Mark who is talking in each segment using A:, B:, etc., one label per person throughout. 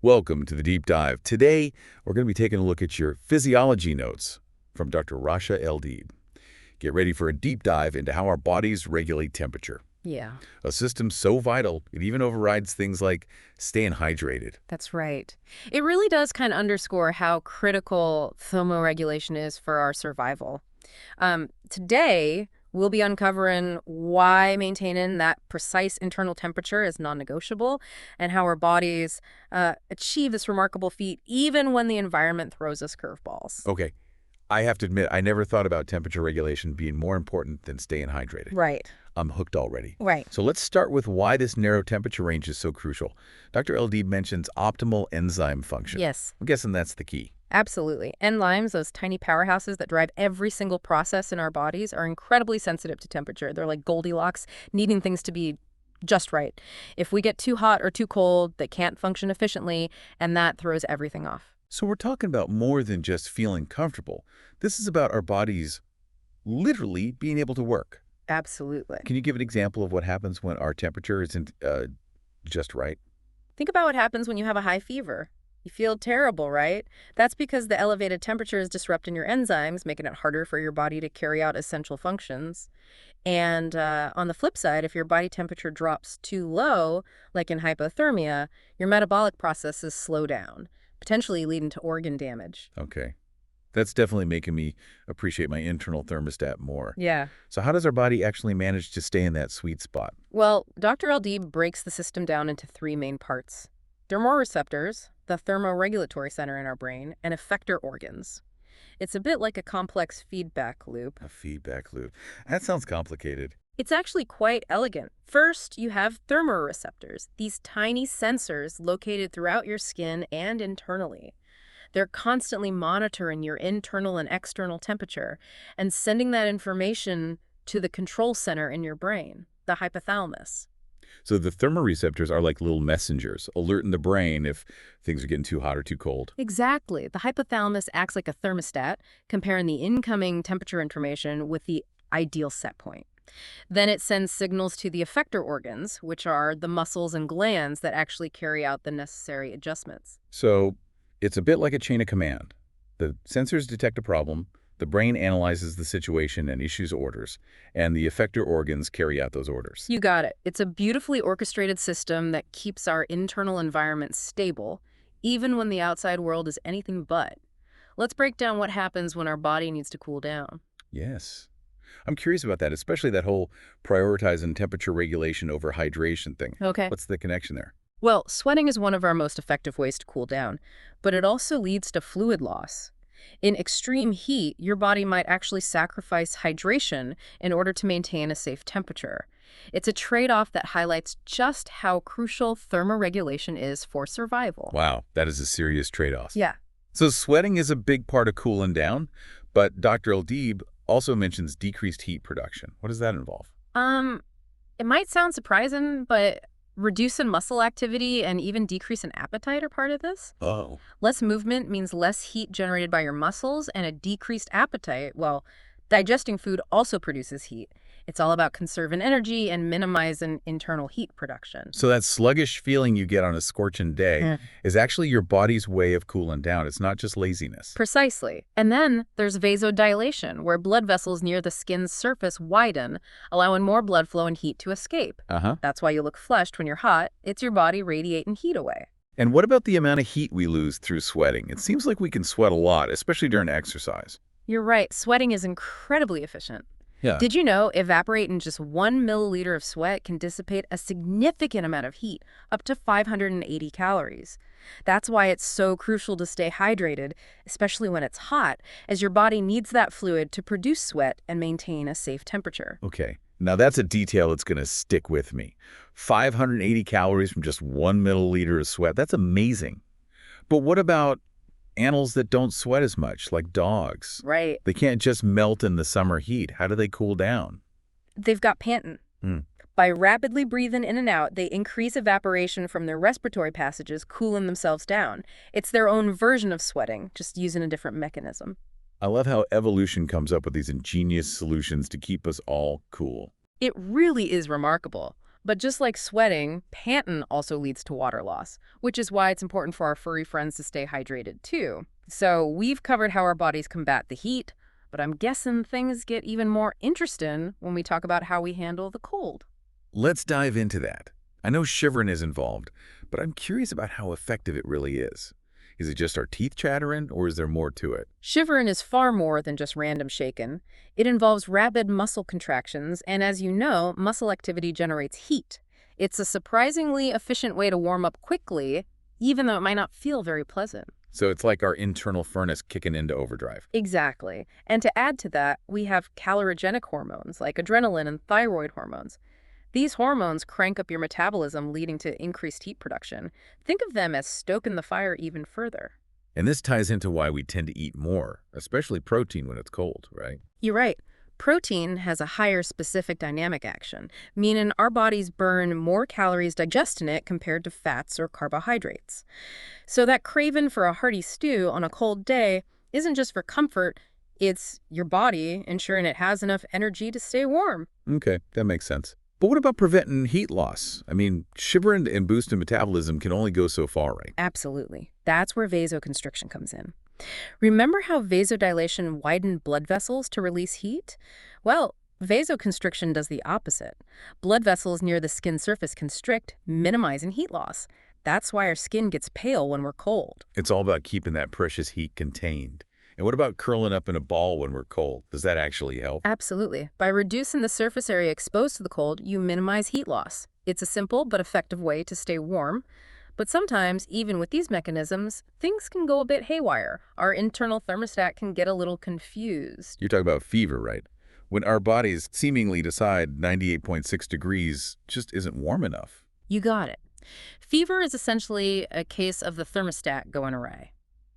A: Welcome to the Deep Dive. Today, we're going to be taking a look at your physiology notes from Dr. Rasha Eldeeb. Get ready for a deep dive into how our bodies regulate temperature.
B: Yeah,
A: A system so vital, it even overrides things like staying hydrated.
B: that's right. It really does kind of underscore how critical thermoregulation is for our survival. Today, we'll be uncovering why maintaining that precise internal temperature is non-negotiable and how our bodies achieve this remarkable feat even when the environment throws us curveballs.
A: Okay, I have to admit, I never thought about temperature regulation being more important than staying hydrated.
B: Right.
A: I'm hooked already.
B: Right.
A: So let's start with why this narrow temperature range is so crucial. Dr. Eldeeb mentions optimal enzyme function.
B: Yes.
A: I'm guessing that's the key.
B: Absolutely. Enzymes, those tiny powerhouses that drive every single process in our bodies, are incredibly sensitive to temperature. They're like Goldilocks, needing things to be just right. If we get too hot or too cold, they can't function efficiently, and that throws everything off.
A: So we're talking about more than just feeling comfortable. This is about our bodies literally being able to work.
B: Absolutely.
A: Can you give an example of what happens when our temperature isn't just right?
B: Think about what happens when you have a high fever. You feel terrible, right? That's because the elevated temperature is disrupting your enzymes, making it harder for your body to carry out essential functions. And on the flip side, if your body temperature drops too low, like in hypothermia, your metabolic processes slow down, potentially leading to organ damage.
A: Okay. That's definitely making me appreciate my internal thermostat more.
B: Yeah.
A: So how does our body actually manage to stay in that sweet spot?
B: Well, Dr. Eldeeb breaks the system down into three main parts: thermoreceptors, the thermoregulatory center in our brain, and effector organs. It's a bit like a complex feedback loop.
A: A feedback loop. That sounds complicated.
B: It's actually quite elegant. First, you have thermoreceptors, these tiny sensors located throughout your skin and internally. They're constantly monitoring your internal and external temperature and sending that information to the control center in your brain, the hypothalamus.
A: So the thermoreceptors are like little messengers, alerting the brain if things are getting too hot or too cold.
B: Exactly. The hypothalamus acts like a thermostat, comparing the incoming temperature information with the ideal set point. Then it sends signals to the effector organs, which are the muscles and glands that actually carry out the necessary adjustments.
A: So it's a bit like a chain of command. The sensors detect a problem, the brain analyzes the situation and issues orders, and the effector organs carry out those orders.
B: You got it. It's a beautifully orchestrated system that keeps our internal environment stable, even when the outside world is anything but. Let's break down what happens when our body needs to cool down.
A: Yes. I'm curious about that, especially that whole prioritizing temperature regulation over hydration thing.
B: Okay.
A: What's the connection there?
B: Well, sweating is one of our most effective ways to cool down, but it also leads to fluid loss. In extreme heat, your body might actually sacrifice hydration in order to maintain a safe temperature. It's a trade-off that highlights just how crucial thermoregulation is for survival.
A: Wow, that is a serious trade-off.
B: Yeah.
A: So sweating is a big part of cooling down, but Dr. Eldeeb also mentions decreased heat production. What does that involve?
B: It might sound surprising, but reduce in muscle activity and even decrease in appetite are part of this.
A: Oh.
B: Less movement means less heat generated by your muscles, and a decreased appetite, well, digesting food also produces heat. It's all about conserving energy and minimizing internal heat production.
A: So that sluggish feeling you get on a scorching day is actually your body's way of cooling down. It's not just laziness.
B: Precisely. And then there's vasodilation, where blood vessels near the skin's surface widen, allowing more blood flow and heat to escape. That's why you look flushed when you're hot. It's your body radiating heat away.
A: And what about the amount of heat we lose through sweating? It seems like we can sweat a lot, especially during exercise.
B: You're right. Sweating is incredibly efficient.
A: Yeah.
B: Did you know evaporating just 1 milliliter of sweat can dissipate a significant amount of heat, up to 580 calories? That's why it's so crucial to stay hydrated, especially when it's hot, as your body needs that fluid to produce sweat and maintain a safe temperature.
A: Okay. Now that's a detail that's going to stick with me. 580 calories from just 1 milliliter of sweat. That's amazing. But what about animals that don't sweat as much, like dogs?
B: Right.
A: They can't just melt in the summer heat. How do they cool down?
B: They've got panting. By rapidly breathing in and out, they increase evaporation from their respiratory passages, cooling themselves down. It's their own version of sweating, just using a different mechanism.
A: I love how evolution comes up with these ingenious solutions to keep us all cool.
B: It really is remarkable. But just like sweating, panting also leads to water loss, which is why it's important for our furry friends to stay hydrated too. So we've covered how our bodies combat the heat, but I'm guessing things get even more interesting when we talk about how we handle the cold.
A: Let's dive into that. I know shivering is involved, but I'm curious about how effective it really is. Is it just our teeth chattering, or is there more to it?
B: Shivering is far more than just random shaking. It involves rapid muscle contractions, and as you know, muscle activity generates heat. It's a surprisingly efficient way to warm up quickly, even though it might not feel very pleasant.
A: So it's like our internal furnace kicking into overdrive.
B: Exactly. And to add to that, we have calorigenic hormones like adrenaline and thyroid hormones. These hormones crank up your metabolism, leading to increased heat production. Think of them as stoking the fire even further.
A: And this ties into why we tend to eat more, especially protein when it's cold, right?
B: You're right. Protein has a higher specific dynamic action, meaning our bodies burn more calories digesting it compared to fats or carbohydrates. So that craving for a hearty stew on a cold day isn't just for comfort, it's your body ensuring it has enough energy to stay warm.
A: Okay, that makes sense. But what about preventing heat loss? I mean, shivering and boosting metabolism can only go so far, right?
B: Absolutely. That's where vasoconstriction comes in. Remember how vasodilation widened blood vessels to release heat? Well, vasoconstriction does the opposite. Blood vessels near the skin surface constrict, minimizing heat loss. That's why our skin gets pale when we're cold.
A: It's all about keeping that precious heat contained. And what about curling up in a ball when we're cold? Does that actually help?
B: Absolutely. By reducing the surface area exposed to the cold, you minimize heat loss. It's a simple but effective way to stay warm. But sometimes, even with these mechanisms, things can go a bit haywire. Our internal thermostat can get a little confused.
A: You're talking about fever, right? When our bodies seemingly decide 98.6 degrees just isn't warm enough.
B: You got it. Fever is essentially a case of the thermostat going awry.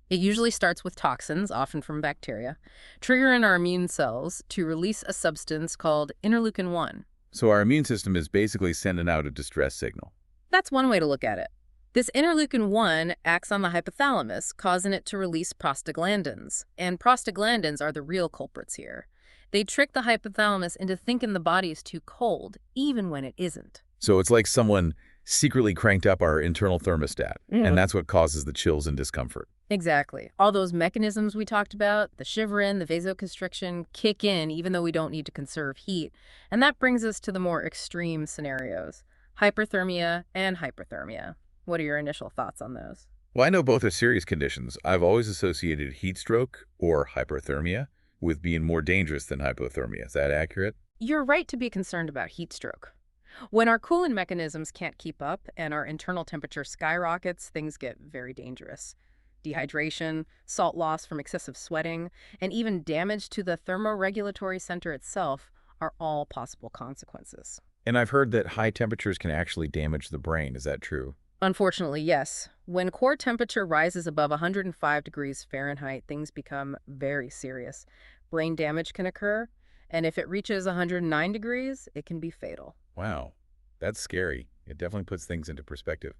B: It usually starts with toxins, often from bacteria, triggering our immune cells to release a substance called interleukin-1.
A: So our immune system is basically sending out a distress signal.
B: That's one way to look at it. This interleukin-1 acts on the hypothalamus, causing it to release prostaglandins. And prostaglandins are the real culprits here. They trick the hypothalamus into thinking the body is too cold, even when it isn't.
A: So it's like someone secretly cranked up our internal thermostat, and that's what causes the chills and discomfort.
B: Exactly. All those mechanisms we talked about, the shivering, the vasoconstriction, kick in even though we don't need to conserve heat. And that brings us to the more extreme scenarios, hyperthermia and hypothermia. What are your initial thoughts on those?
A: Well, I know both are serious conditions. I've always associated heat stroke or hyperthermia with being more dangerous than hypothermia. Is that accurate?
B: You're right to be concerned about heat stroke. When our cooling mechanisms can't keep up and our internal temperature skyrockets, things get very dangerous. Dehydration, salt loss from excessive sweating, and even damage to the thermoregulatory center itself are all possible consequences.
A: And I've heard that high temperatures can actually damage the brain. Is that true?
B: Unfortunately, yes. When core temperature rises above 105 degrees Fahrenheit, things become very serious. Brain damage can occur, and if it reaches 109 degrees, it can be fatal.
A: Wow, that's scary. It definitely puts things into perspective.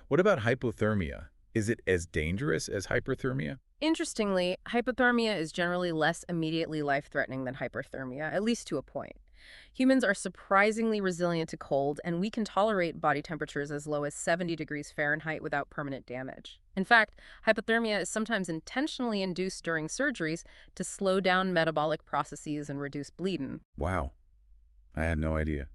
A: What about hypothermia? Is it as dangerous as hyperthermia?
B: Interestingly, hypothermia is generally less immediately life-threatening than hyperthermia, at least to a point. Humans are surprisingly resilient to cold, and we can tolerate body temperatures as low as 70 degrees Fahrenheit without permanent damage. In fact, hypothermia is sometimes intentionally induced during surgeries to slow down metabolic processes and reduce bleeding.
A: Wow, I had no idea.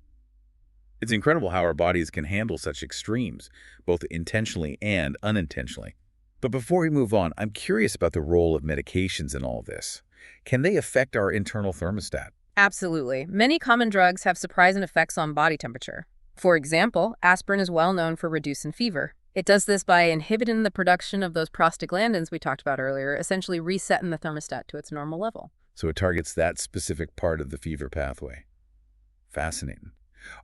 A: It's incredible how our bodies can handle such extremes, both intentionally and unintentionally. But before we move on, I'm curious about the role of medications in all this. Can they affect our internal thermostat?
B: Absolutely. Many common drugs have surprising effects on body temperature. For example, aspirin is well known for reducing fever. It does this by inhibiting the production of those prostaglandins we talked about earlier, essentially resetting the thermostat to its normal level.
A: So it targets that specific part of the fever pathway. Fascinating.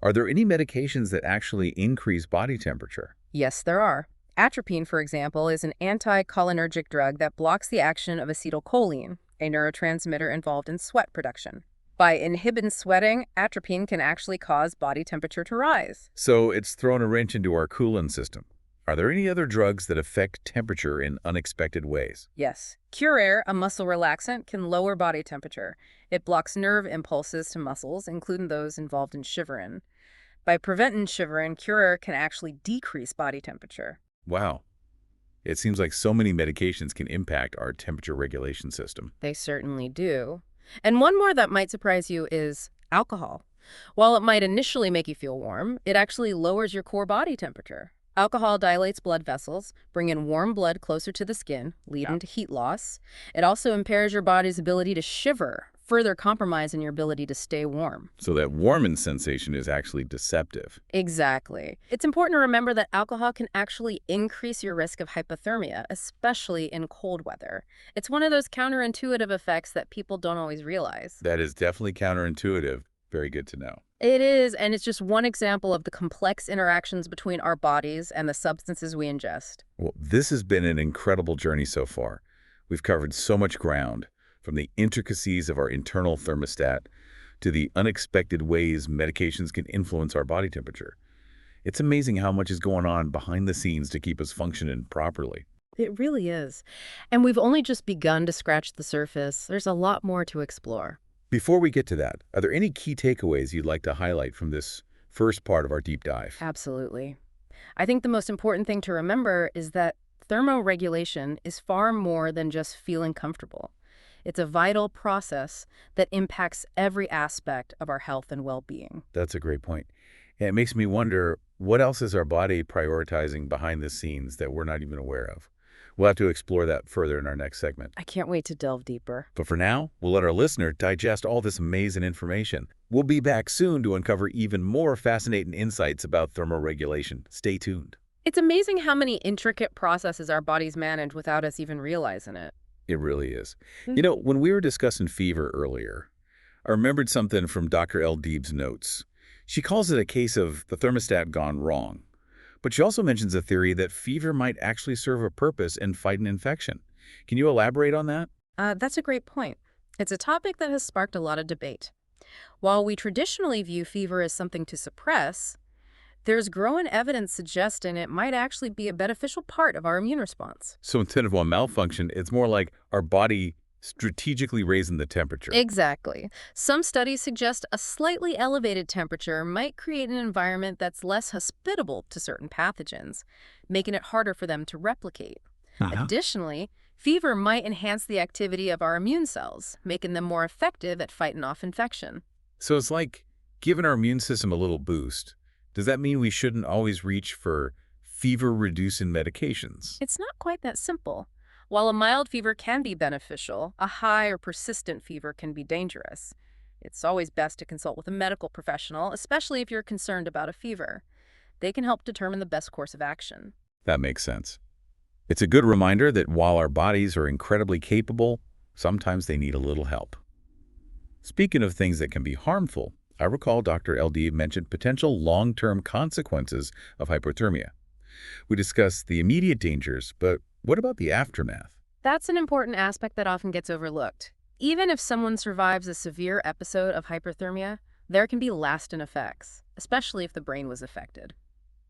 A: Are there any medications that actually increase body temperature?
B: Yes, there are. Atropine, for example, is an anticholinergic drug that blocks the action of acetylcholine, a neurotransmitter involved in sweat production. By inhibiting sweating, atropine can actually cause body temperature to rise.
A: So it's thrown a wrench into our cooling system. Are there any other drugs that affect temperature in unexpected ways?
B: Yes. Curare, a muscle relaxant, can lower body temperature. It blocks nerve impulses to muscles, including those involved in shivering. By preventing shivering, cure can actually decrease body temperature.
A: Wow. It seems like so many medications can impact our temperature regulation system.
B: They certainly do. And one more that might surprise you is alcohol. While it might initially make you feel warm, it actually lowers your core body temperature. Alcohol dilates blood vessels, bringing warm blood closer to the skin,
A: Yeah.
B: leading to heat loss. It also impairs your body's ability to shiver, further compromising your ability to stay warm.
A: So that warming sensation is actually deceptive.
B: Exactly. It's important to remember that alcohol can actually increase your risk of hypothermia, especially in cold weather. It's one of those counterintuitive effects that people don't always realize.
A: That is definitely counterintuitive. Very good to know.
B: It is, and it's just one example of the complex interactions between our bodies and the substances we ingest.
A: Well, this has been an incredible journey so far. We've covered so much ground, from the intricacies of our internal thermostat to the unexpected ways medications can influence our body temperature. It's amazing how much is going on behind the scenes to keep us functioning properly.
B: It really is. And we've only just begun to scratch the surface. There's a lot more to explore.
A: Before we get to that, are there any key takeaways you'd like to highlight from this first part of our deep dive?
B: Absolutely. I think the most important thing to remember is that thermoregulation is far more than just feeling comfortable. It's a vital process that impacts every aspect of our health and well-being.
A: That's a great point. And it makes me wonder, what else is our body prioritizing behind the scenes that we're not even aware of? We'll have to explore that further in our next segment.
B: I can't wait to delve deeper.
A: But for now, we'll let our listener digest all this amazing information. We'll be back soon to uncover even more fascinating insights about thermoregulation. Stay tuned.
B: It's amazing how many intricate processes our bodies manage without us even realizing it.
A: It really is. You know, when we were discussing fever earlier, I remembered something from Dr. Eldeeb's notes. She calls it a case of the thermostat gone wrong. But she also mentions a theory that fever might actually serve a purpose in fighting infection. Can you elaborate on that?
B: That's a great point. It's a topic that has sparked a lot of debate. While we traditionally view fever as something to suppress, there's growing evidence suggesting it might actually be a beneficial part of our immune response.
A: So instead of a malfunction, it's more like our body strategically raising the temperature.
B: Exactly. Some studies suggest a slightly elevated temperature might create an environment that's less hospitable to certain pathogens, making it harder for them to replicate. Additionally, fever might enhance the activity of our immune cells, making them more effective at fighting off infection.
A: So it's like giving our immune system a little boost. Does that mean we shouldn't always reach for fever-reducing medications?
B: It's not quite that simple. While a mild fever can be beneficial, a high or persistent fever can be dangerous. It's always best to consult with a medical professional, especially if you're concerned about a fever. They can help determine the best course of action.
A: That makes sense. It's a good reminder that while our bodies are incredibly capable, sometimes they need a little help. Speaking of things that can be harmful, I recall Dr. Eldeeb mentioned potential long-term consequences of hypothermia. We discussed the immediate dangers, but what about the aftermath?
B: That's an important aspect that often gets overlooked. Even if someone survives a severe episode of hyperthermia, there can be lasting effects, especially if the brain was affected.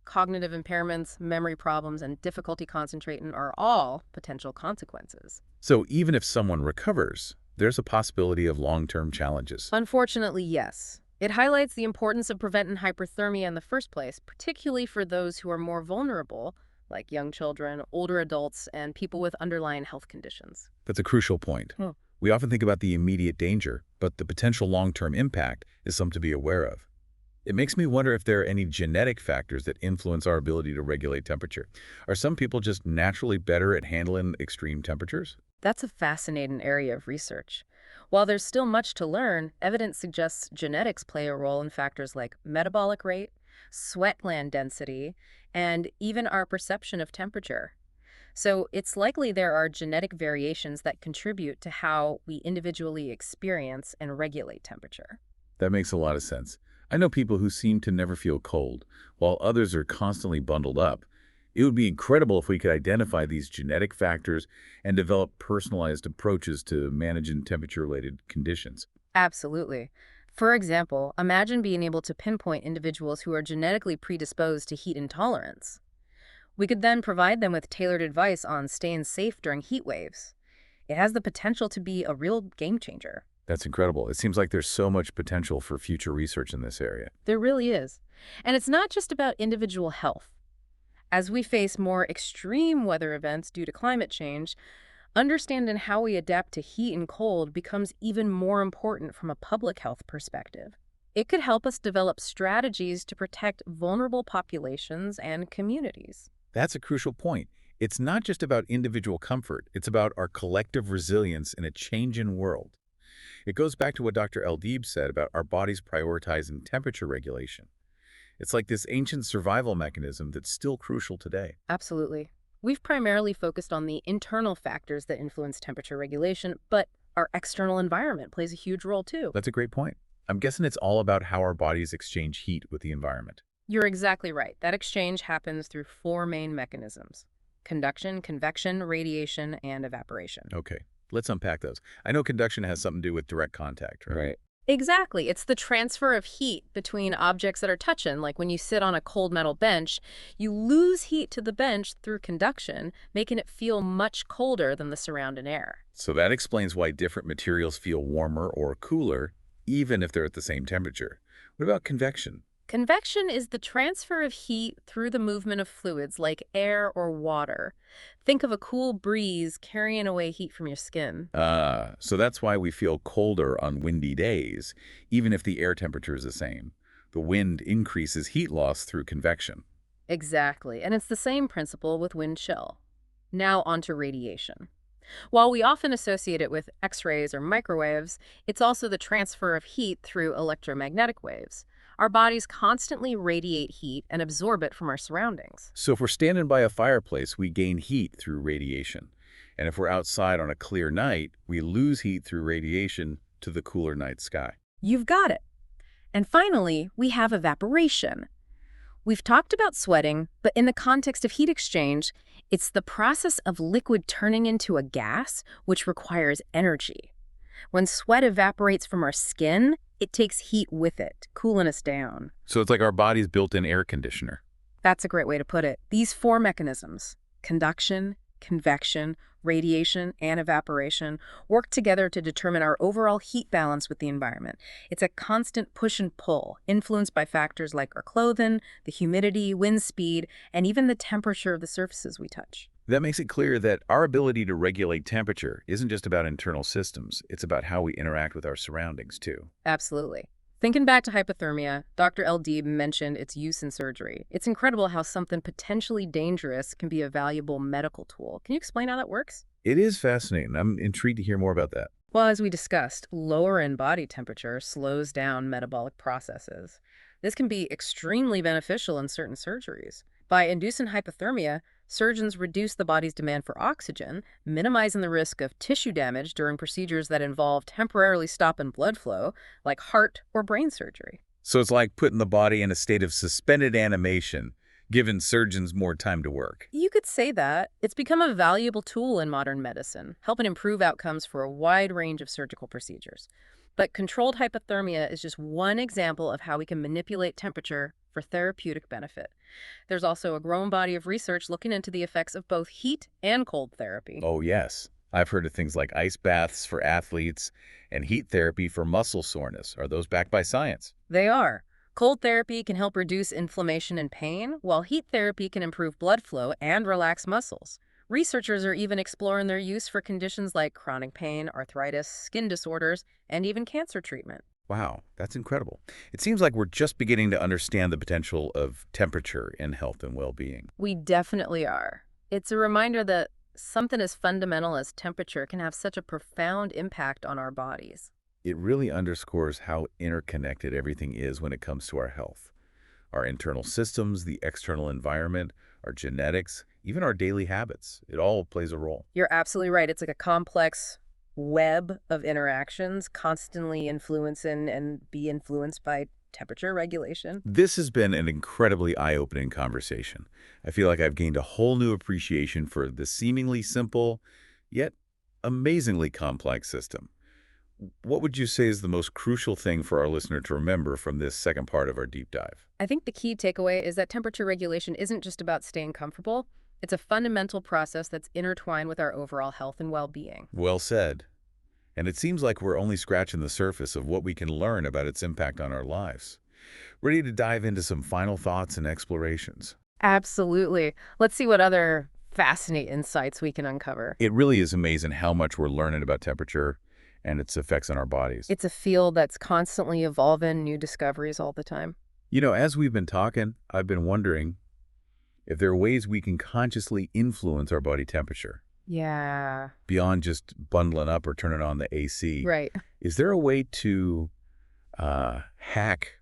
B: Cognitive impairments, memory problems, and difficulty concentrating are all potential consequences.
A: So even if someone recovers, there's a possibility of long-term challenges.
B: Unfortunately, yes. It highlights the importance of preventing hyperthermia in the first place, particularly for those who are more vulnerable, like young children, older adults, and people with underlying health conditions.
A: That's a crucial point.
B: Hmm.
A: We often think about the immediate danger, but the potential long-term impact is something to be aware of. It makes me wonder if there are any genetic factors that influence our ability to regulate temperature. Are some people just naturally better at handling extreme temperatures?
B: That's a fascinating area of research. While there's still much to learn, evidence suggests genetics play a role in factors like metabolic rate, sweat gland density, and even our perception of temperature. So it's likely there are genetic variations that contribute to how we individually experience and regulate temperature.
A: That makes a lot of sense. I know people who seem to never feel cold, while others are constantly bundled up. It would be incredible if we could identify these genetic factors and develop personalized approaches to managing temperature-related conditions.
B: Absolutely. For example, imagine being able to pinpoint individuals who are genetically predisposed to heat intolerance. We could then provide them with tailored advice on staying safe during heat waves. It has the potential to be a real game changer.
A: That's incredible. It seems like there's so much potential for future research in this area.
B: There really is. And it's not just about individual health. As we face more extreme weather events due to climate change, understanding how we adapt to heat and cold becomes even more important from a public health perspective. It could help us develop strategies to protect vulnerable populations and communities.
A: That's a crucial point. It's not just about individual comfort. It's about our collective resilience in a changing world. It goes back to what Dr. Eldeeb said about our bodies prioritizing temperature regulation. It's like this ancient survival mechanism that's still crucial today.
B: Absolutely. We've primarily focused on the internal factors that influence temperature regulation, but our external environment plays a huge role too.
A: That's a great point. I'm guessing it's all about how our bodies exchange heat with the environment.
B: You're exactly right. That exchange happens through four main mechanisms: conduction, convection, radiation, and evaporation.
A: Okay, let's unpack those. I know conduction has something to do with direct contact, right?
C: Right.
B: Exactly. It's the transfer of heat between objects that are touching. Like when you sit on a cold metal bench, you lose heat to the bench through conduction, making it feel much colder than the surrounding air.
A: So that explains why different materials feel warmer or cooler, even if they're at the same temperature. What about convection?
B: Convection is the transfer of heat through the movement of fluids like air or water. Think of a cool breeze carrying away heat from your skin.
A: So that's why we feel colder on windy days, even if the air temperature is the same. The wind increases heat loss through convection.
B: Exactly, and it's the same principle with wind chill. Now onto radiation. While we often associate it with X-rays or microwaves, it's also the transfer of heat through electromagnetic waves. Our bodies constantly radiate heat and absorb it from our surroundings.
A: So if we're standing by a fireplace, we gain heat through radiation. And if we're outside on a clear night, we lose heat through radiation to the cooler night sky.
B: You've got it. And finally, we have evaporation. We've talked about sweating, but in the context of heat exchange, it's the process of liquid turning into a gas, which requires energy. When sweat evaporates from our skin, it takes heat with it, cooling us down.
A: So it's like our body's built-in air conditioner.
B: That's a great way to put it. These four mechanisms, conduction, convection, radiation, and evaporation, work together to determine our overall heat balance with the environment. It's a constant push and pull, influenced by factors like our clothing, the humidity, wind speed, and even the temperature of the surfaces we touch.
A: That makes it clear that our ability to regulate temperature isn't just about internal systems, it's about how we interact with our surroundings too.
B: Absolutely. Thinking back to hypothermia, Dr. Eldeeb mentioned its use in surgery. It's incredible how something potentially dangerous can be a valuable medical tool. Can you explain how that works?
A: It is fascinating. I'm intrigued to hear more about that.
B: Well, as we discussed, lower in body temperature slows down metabolic processes. This can be extremely beneficial in certain surgeries. By inducing hypothermia, surgeons reduce the body's demand for oxygen, minimizing the risk of tissue damage during procedures that involve temporarily stopping blood flow, like heart or brain surgery.
A: So it's like putting the body in a state of suspended animation, giving surgeons more time to work.
B: You could say that. It's become a valuable tool in modern medicine, helping improve outcomes for a wide range of surgical procedures. But controlled hypothermia is just one example of how we can manipulate temperature for therapeutic benefit. There's also a growing body of research looking into the effects of both heat and cold therapy.
A: Oh, yes. I've heard of things like ice baths for athletes and heat therapy for muscle soreness. Are those backed by science?
B: They are. Cold therapy can help reduce inflammation and pain, while heat therapy can improve blood flow and relax muscles. Researchers are even exploring their use for conditions like chronic pain, arthritis, skin disorders, and even cancer treatment.
A: Wow, that's incredible. It seems like we're just beginning to understand the potential of temperature in health and well-being.
B: We definitely are. It's a reminder that something as fundamental as temperature can have such a profound impact on our bodies.
A: It really underscores how interconnected everything is when it comes to our health. Our internal systems, the external environment, our genetics, even our daily habits. It all plays a role.
B: You're absolutely right. It's like a complex web of interactions constantly influencing and be influenced by temperature regulation.
A: This has been an incredibly eye-opening conversation. I feel like I've gained a whole new appreciation for the seemingly simple, yet amazingly complex system. What would you say is the most crucial thing for our listener to remember from this second part of our deep dive?
B: I think the key takeaway is that temperature regulation isn't just about staying comfortable. It's a fundamental process that's intertwined with our overall health and well-being.
A: Well said. And it seems like we're only scratching the surface of what we can learn about its impact on our lives. Ready to dive into some final thoughts and explorations?
B: Absolutely. Let's see what other fascinating insights we can uncover.
A: It really is amazing how much we're learning about temperature and its effects on our bodies.
B: It's a field that's constantly evolving, new discoveries all the time.
A: As we've been talking, I've been wondering if there are ways we can consciously influence our body temperature
B: Yeah,
A: beyond just bundling up or turning on the AC.
B: right.
A: Is there a way to hack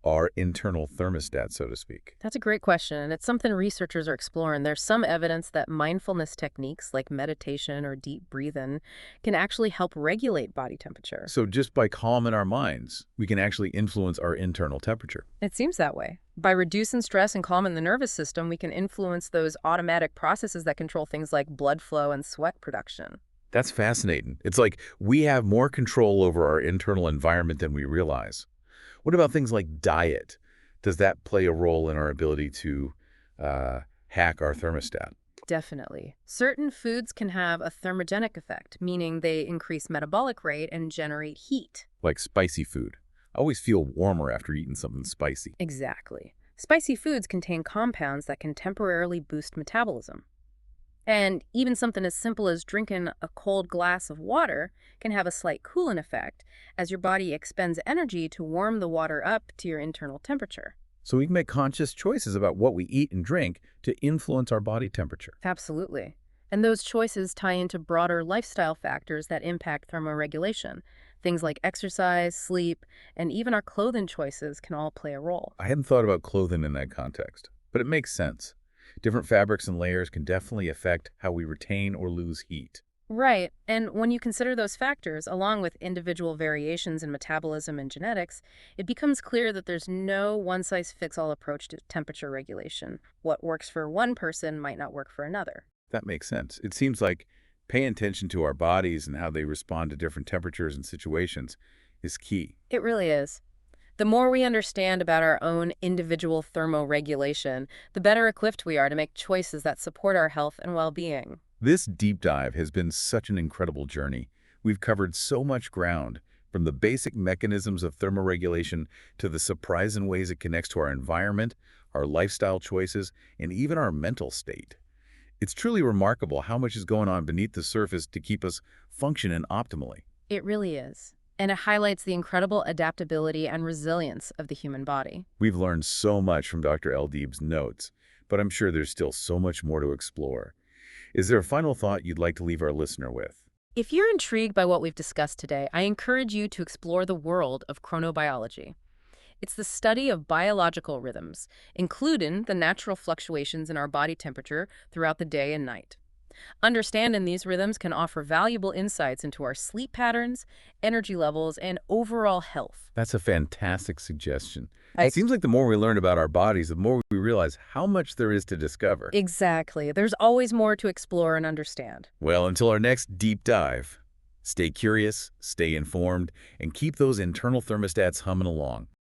A: our internal thermostat, so to speak?
B: That's a great question, and it's something researchers are exploring. There's some evidence that mindfulness techniques like meditation or deep breathing can actually help regulate body temperature.
A: So just by calming our minds, we can actually influence our internal temperature.
B: It seems that way. By reducing stress and calming the nervous system, we can influence those automatic processes that control things like blood flow and sweat production.
A: That's fascinating. It's like we have more control over our internal environment than we realize. What about things like diet? Does that play a role in our ability to hack our thermostat?
B: Definitely. Certain foods can have a thermogenic effect, meaning they increase metabolic rate and generate heat.
A: Like spicy food. I always feel warmer after eating something spicy.
B: Exactly. Spicy foods contain compounds that can temporarily boost metabolism. And even something as simple as drinking a cold glass of water can have a slight cooling effect as your body expends energy to warm the water up to your internal temperature.
A: So we can make conscious choices about what we eat and drink to influence our body temperature.
B: Absolutely. And those choices tie into broader lifestyle factors that impact thermoregulation. Things like exercise, sleep, and even our clothing choices can all play a role.
A: I hadn't thought about clothing in that context, but it makes sense. Different fabrics and layers can definitely affect how we retain or lose heat.
B: Right. And when you consider those factors, along with individual variations in metabolism and genetics, it becomes clear that there's no one-size-fits-all approach to temperature regulation. What works for one person might not work for another.
A: That makes sense. It seems like paying attention to our bodies and how they respond to different temperatures and situations is key.
B: It really is. The more we understand about our own individual thermoregulation, the better equipped we are to make choices that support our health and well-being.
A: This deep dive has been such an incredible journey. We've covered so much ground, from the basic mechanisms of thermoregulation to the surprising ways it connects to our environment, our lifestyle choices, and even our mental state. It's truly remarkable how much is going on beneath the surface to keep us functioning optimally.
B: It really is. And it highlights the incredible adaptability and resilience of the human body.
A: We've learned so much from Dr. Eldeeb's notes, but I'm sure there's still so much more to explore. Is there a final thought you'd like to leave our listener with?
B: If you're intrigued by what we've discussed today, I encourage you to explore the world of chronobiology. It's the study of biological rhythms, including the natural fluctuations in our body temperature throughout the day and night. Understanding these rhythms can offer valuable insights into our sleep patterns, energy levels, and overall health.
A: That's a fantastic suggestion.
B: I-
A: It seems like the more we learn about our bodies, the more we realize how much there is to discover.
B: Exactly. There's always more to explore and understand.
A: Well, until our next deep dive, stay curious, stay informed, and keep those internal thermostats humming along.